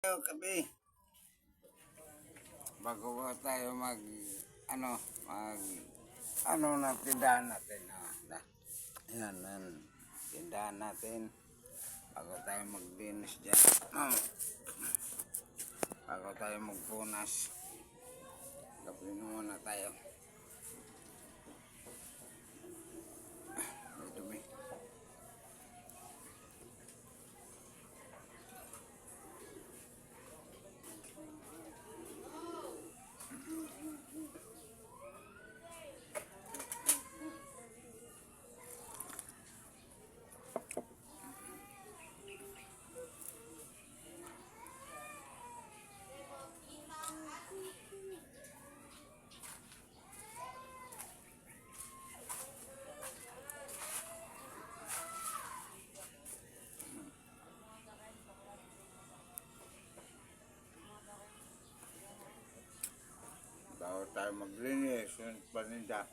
Kabi, bago ba tayo na tindahan natin. Yan, tindahan natin. Bago tayo magdinis dyan. Bago tayo magpunas. Kabi muna tayo. May dumi. Bago tayo maglinis, yung paninda.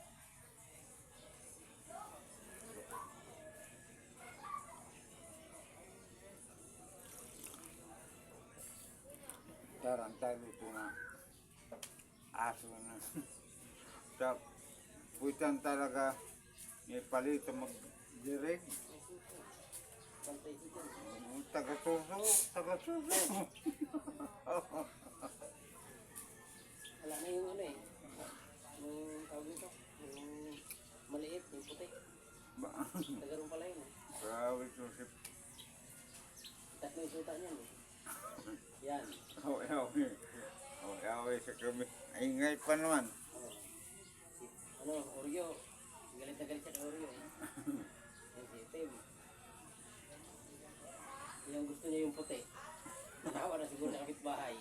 Tarantay luto na. Aso na. Sa puwitan talaga, may palito mag-direct. Taga-suso. Wala na yung ano eh. Yung tawag nito. Yung maliit, yung puti. Tagarong pala yun eh. Grabe susip. Tatlo yung suta niyan eh. Yan. Away sa kami. Ingay pa naman. Ano, Oreo. Galit na galit siya kay Oreo eh. Yung sitim. Yung gusto niya yung puti. Nakawa na siguro sa kapitbahay.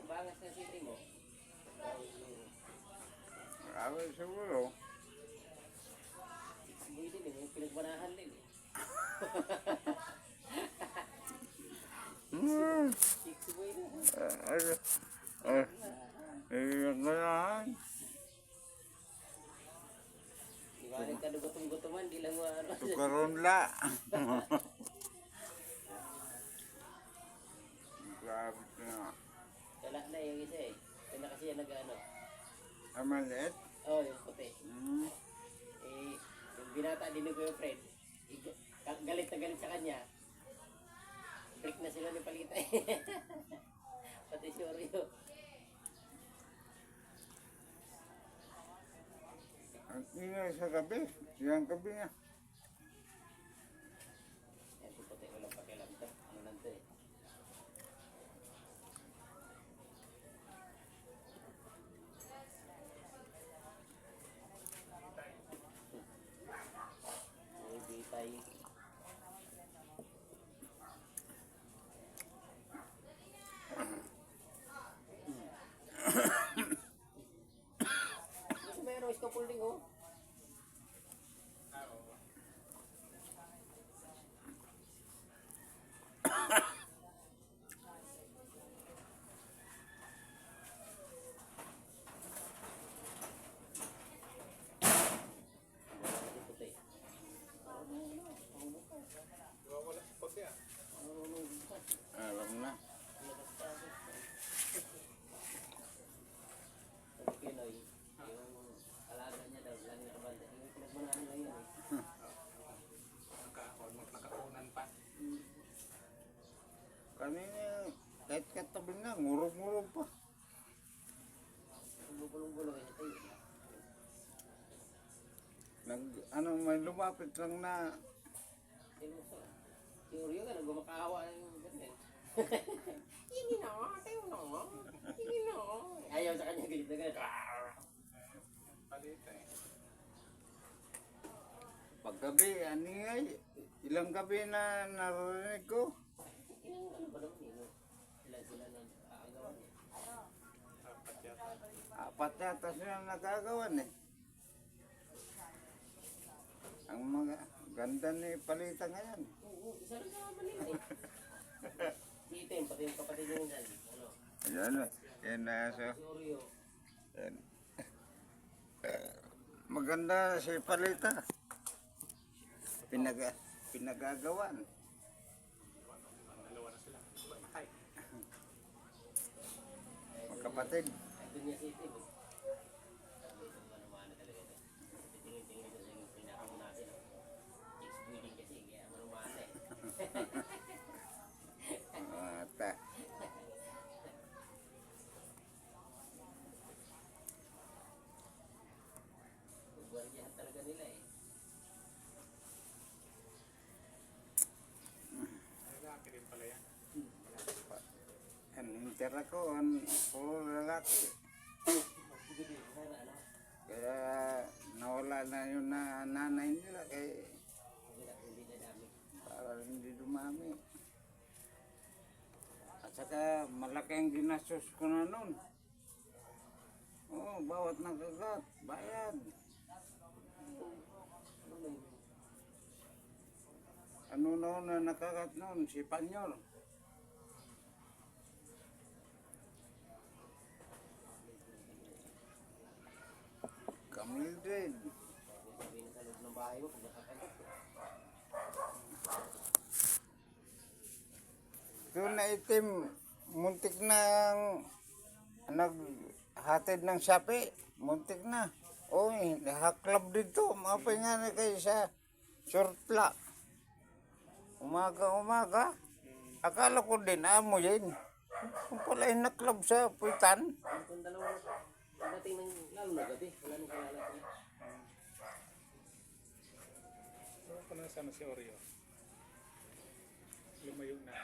Bangas na sitim mo. Away siguro. Hindi din eh, pinagbanahan din eh. Siksi boy din. Ganyan. Iwanin ka na gutom-gutoman, di lang ano. Tukaron la. Grabe na. Kala na yung isa eh. Kaya kasi yan nag-ano. Amalit? Oh, yung puti. Eh, yung binata din ko yung friend. Galit na galit sa kanya. Break na sila ni Palita eh. Pati si Oreo. Ang ingay sa gabi. Siyang gabi niya. Yan si puti, walang pakialam to. Ano nanto eh. Maybe tayo. Kasi mayroong scaffolding oh. Alam na. Sabi kay Noy, yung alaga niya daw, lagi nakabanda. Yung pinagbanahan lang yun eh. Kanina, kahit katabi na, ngurog-ngurog pa. Bulong-bulong yun ito yun. May lumapit lang na. Si Oreo ka, nagmamakahawa yung ganyan. Hindi na, tayo na. Hindi na. Ayaw sa kanya, galit na galit. Paggabi, aningay. Ilang gabi na narinig ko. Ilang ano ba naman yun? Ilan sila nag-aagawan eh. Apat yata sila nagagawan eh. Ang mga ganda ni Palita ngayon. Oo, isa rin sa Manila eh. Itim, pati yung kapatid niya dyan. Ano? Ayan na. Yan na sa. Si Oreo. Yan. Maganda si Palita. pinagagawan. Dalawa na sila. Patay. Magkapatid. Ay, doon niya si Itim. Sabi ito, ano talaga ito. Tingin-tingin ito sa yung pinakamuna sila. Chicks breeding kasi, kaya manumana eh. Ata. Gwardiyahan talaga nila eh. Lalaki din pala yan. Ang inter ako, puro lalaki. Sige, sana ano. Kaya nawala na yung nanay nila kaya Hindi na dami. para hindi dumami. At saka malaki ang ginastos ko na nun. Oo, bawat nakagat, bayad. Ano na nakagat nun? Si Panyol. Kamildred. Sabihin sa loob ng bahay mo, kung nakakagat eh. Doon na itim, muntik na naghatid ng sapi. Muntik na. Uy, haklab dito. Mapay nga na kayo sa surpla. Umaga. Akala ko din, amo yan. Kung pala yung naklab sa puwitan. Kung dalawang pagdating ng lalo na gabi, wala nang kilala sila. Ano pa na sana si Oreo? Lumayo na.